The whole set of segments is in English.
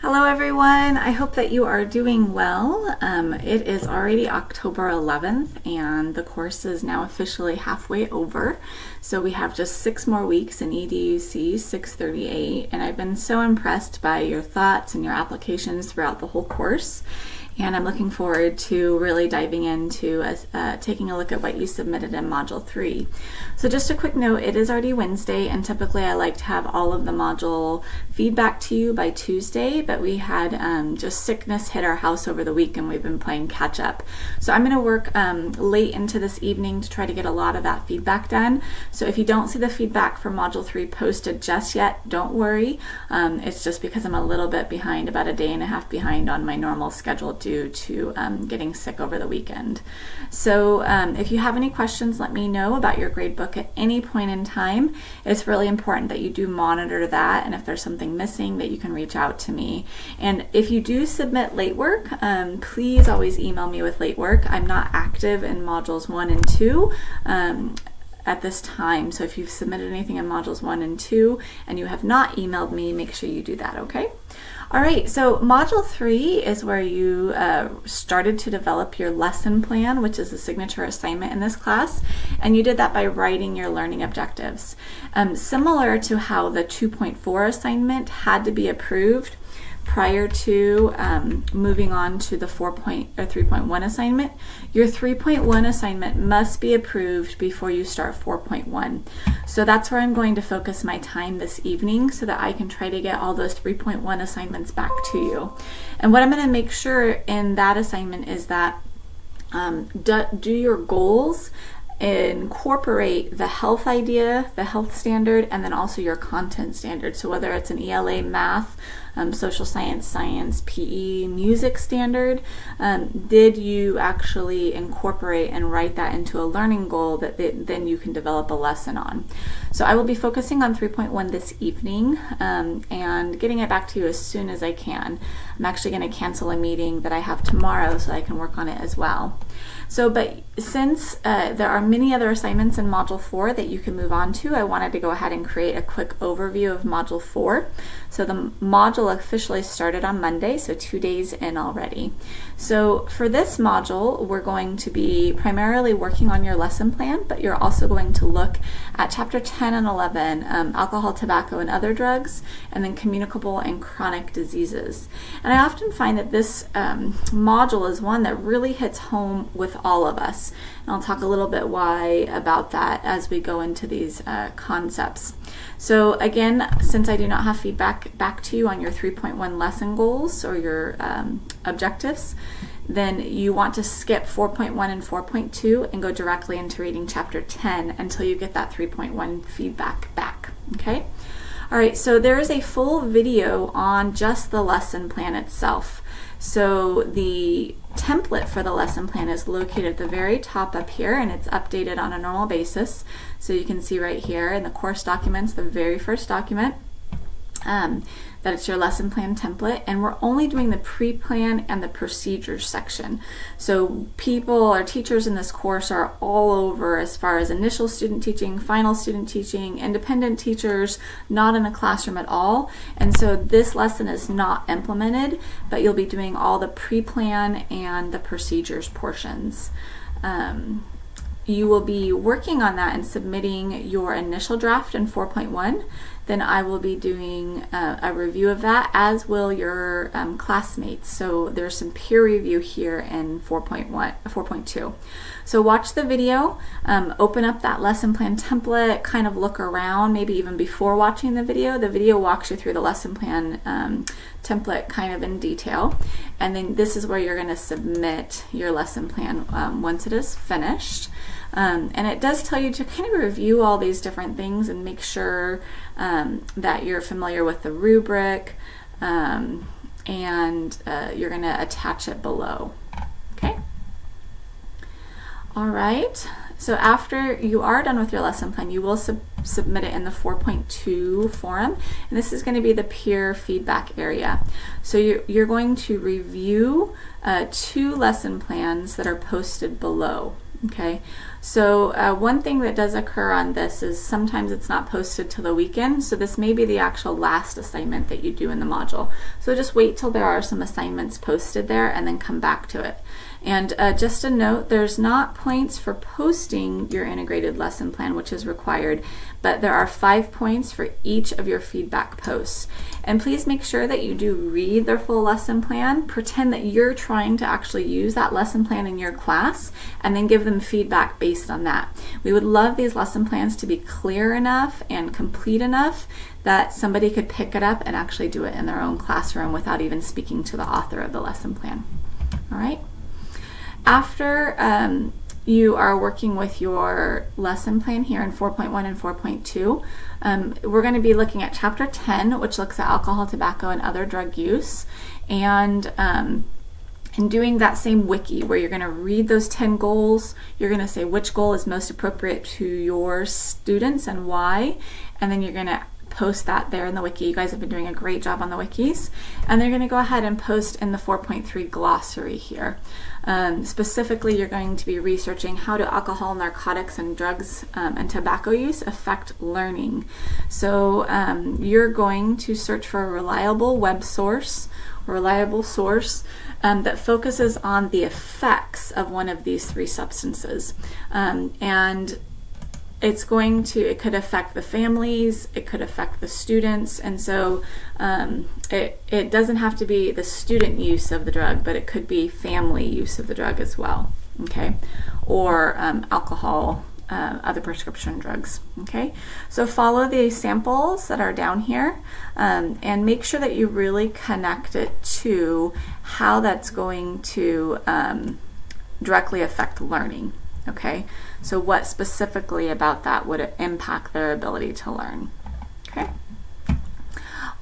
Hello everyone, I hope that you are doing well. It is already October 11th and the course is now officially halfway over. So we have just 6 more weeks in EDUC 638, and I've been so impressed by your thoughts and your applications throughout the whole course. And I'm looking forward to really diving into taking a look at what you submitted in Module 3. So just a quick note, it is already Wednesday, and typically I like to have all of the module feedback to you by Tuesday, but we had just sickness hit our house over the week and we've been playing catch up. So I'm going to work late into this evening to try to get a lot of that feedback done. So if you don't see the feedback for Module 3 posted just yet, don't worry. It's just because I'm a little bit behind, about a day and a half behind on my normal schedule due to getting sick over the weekend. So if you have any questions, let me know about your grade book at any point in time. It's really important that you do monitor that, and if there's something missing, that you can reach out to me. And if you do submit late work, please always email me with late work. I'm not active in modules 1 and 2 at this time, so if you've submitted anything in modules 1 and 2 and you have not emailed me, make sure you do that, okay? All right, so Module 3 is where you started to develop your lesson plan, which is the signature assignment in this class, and you did that by writing your learning objectives. Similar to how the 2.4 assignment had to be approved prior to moving on to the 3.1 assignment, your 3.1 assignment must be approved before you start 4.1. So that's where I'm going to focus my time this evening so that I can try to get all those 3.1 assignments back to you. And what I'm going to make sure in that assignment is that do your goals incorporate the health idea, the health standard, and then also your content standard. So whether it's an ELA, math, social science, science, PE, music standard, did you actually incorporate and write that into a learning goal that then you can develop a lesson on? So I will be focusing on 3.1 this evening and getting it back to you as soon as I can. I'm actually going to cancel a meeting that I have tomorrow so I can work on it as well. So, but since there are many other assignments in Module 4 that you can move on to, I wanted to go ahead and create a quick overview of Module 4. So the module officially started on Monday, so 2 days in already. So for this module, we're going to be primarily working on your lesson plan, but you're also going to look at Chapter 10 and 11, alcohol, tobacco, and other drugs, and then communicable and chronic diseases. And I often find that this module is one that really hits home with all of us. And I'll talk a little bit why about that as we go into these concepts. So again, since I do not have feedback back to you on your 3.1 lesson goals or your objectives, then you want to skip 4.1 and 4.2 and go directly into reading Chapter 10 until you get that 3.1 feedback back, okay? All right, so there is a full video on just the lesson plan itself. So the template for the lesson plan is located at the very top up here, and it's updated on a normal basis. So you can see right here in the course documents, the very first document, that it's your lesson plan template, and we're only doing the pre-plan and the procedures section. So people or teachers in this course are all over as far as initial student teaching, final student teaching, independent teachers, not in a classroom at all. And so this lesson is not implemented, but you'll be doing all the pre-plan and the procedures portions. You will be working on that and submitting your initial draft in 4.1. Then I will be doing a review of that, as will your classmates. So there's some peer review here in 4.2. So watch the video, open up that lesson plan template, kind of look around, maybe even before watching the video. The video walks you through the lesson plan template kind of in detail. And then this is where you're going to submit your lesson plan once it is finished. And it does tell you to kind of review all these different things and make sure that you're familiar with the rubric, and you're going to attach it below. Okay? All right. So after you are done with your lesson plan, you will submit it in the 4.2 forum, and this is going to be the peer feedback area. So you're going to review 2 lesson plans that are posted below. Okay, So one thing that does occur on this is sometimes it's not posted till the weekend, so this may be the actual last assignment that you do in the module. So just wait till there are some assignments posted there and then come back to it. And just a note, there's not points for posting your integrated lesson plan, which is required, but there are 5 points for each of your feedback posts. And please make sure that you do read their full lesson plan, pretend that you're trying to actually use that lesson plan in your class, and then give them feedback based on that. We would love these lesson plans to be clear enough and complete enough that somebody could pick it up and actually do it in their own classroom without even speaking to the author of the lesson plan. All right? After you are working with your lesson plan here in 4.1 and 4.2, we're going to be looking at Chapter 10, which looks at alcohol, tobacco, and other drug use, and doing that same wiki where you're going to read those 10 goals. You're going to say which goal is most appropriate to your students and why, and then you're going to post that there in the wiki. You guys have been doing a great job on the wikis. And they're going to go ahead and post in the 4.3 glossary here. Specifically, you're going to be researching how do alcohol, narcotics, and drugs and tobacco use affect learning. So you're going to search for a reliable source that focuses on the effects of one of these 3 substances. And it could affect the families, it could affect the students, and so it doesn't have to be the student use of the drug, but it could be family use of the drug as well, okay? Or alcohol, other prescription drugs, okay? So follow the samples that are down here and make sure that you really connect it to how that's going to directly affect learning. Okay, so what specifically about that would impact their ability to learn? Okay,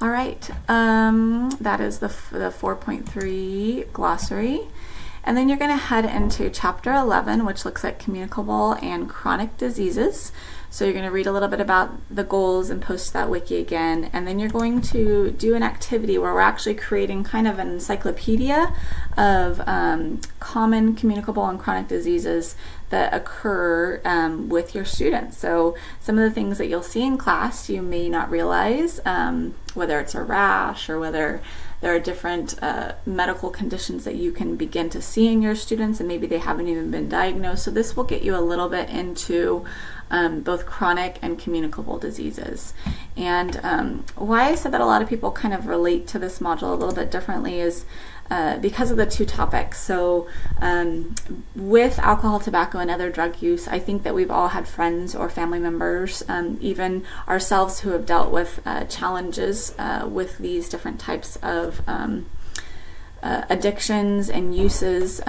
all right, that is the 4.3 glossary. And then you're going to head into Chapter 11, which looks at communicable and chronic diseases. So you're going to read a little bit about the goals and post that wiki again. And then you're going to do an activity where we're actually creating kind of an encyclopedia of common communicable and chronic diseases that occur with your students. So some of the things that you'll see in class you may not realize, whether it's a rash or whether there are different medical conditions that you can begin to see in your students, and maybe they haven't even been diagnosed. So this will get you a little bit into both chronic and communicable diseases. And why I said that a lot of people kind of relate to this module a little bit differently is because of the 2 topics. So with alcohol, tobacco, and other drug use, I think that we've all had friends or family members, even ourselves, who have dealt with challenges with these different types of addictions and uses.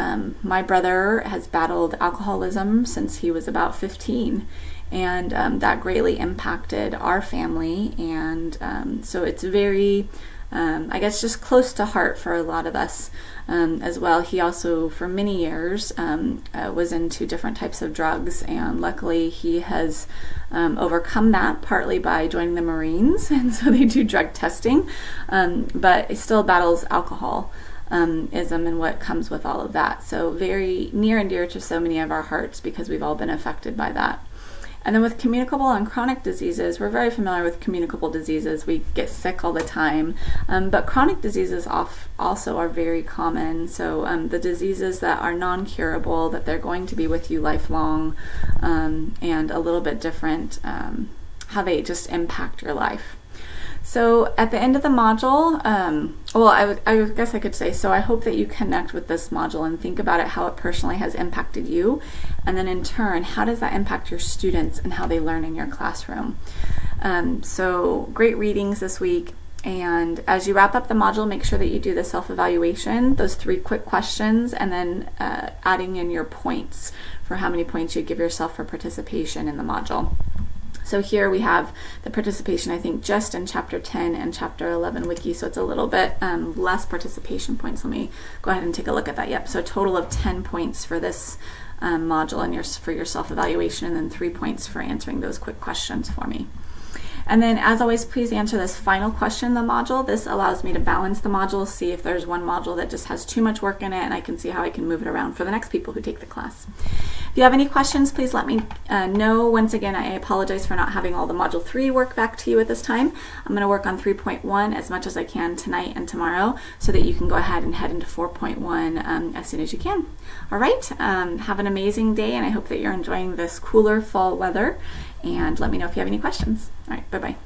My brother has battled alcoholism since he was about 15, and that greatly impacted our family, and so it's very I guess just close to heart for a lot of us as well. He also, for many years, was into different types of drugs, and luckily he has overcome that partly by joining the Marines, and so they do drug testing, but he still battles alcoholism and what comes with all of that. So very near and dear to so many of our hearts because we've all been affected by that. And then with communicable and chronic diseases, we're very familiar with communicable diseases. We get sick all the time, but chronic diseases also are very common. So the diseases that are non-curable, that they're going to be with you lifelong, and a little bit different, how they just impact your life. So at the end of the module, I guess I could say, so I hope that you connect with this module and think about it, how it personally has impacted you, and then in turn, how does that impact your students and how they learn in your classroom. So great readings this week, and as you wrap up the module, make sure that you do the self-evaluation, those 3 quick questions, and then adding in your points for how many points you give yourself for participation in the module. So here we have the participation, I think, just in Chapter 10 and Chapter 11 wiki, so it's a little bit less participation points. Let me go ahead and take a look at that. Yep, so a total of 10 points for this module and for your self-evaluation, and then 3 points for answering those quick questions for me. And then, as always, please answer this final question in the module. This allows me to balance the module, see if there's one module that just has too much work in it, and I can see how I can move it around for the next people who take the class. If you have any questions, please let me know. Once again, I apologize for not having all the Module 3 work back to you at this time. I'm going to work on 3.1 as much as I can tonight and tomorrow so that you can go ahead and head into 4.1 as soon as you can. All right, have an amazing day, and I hope that you're enjoying this cooler fall weather, and let me know if you have any questions. All right, bye-bye.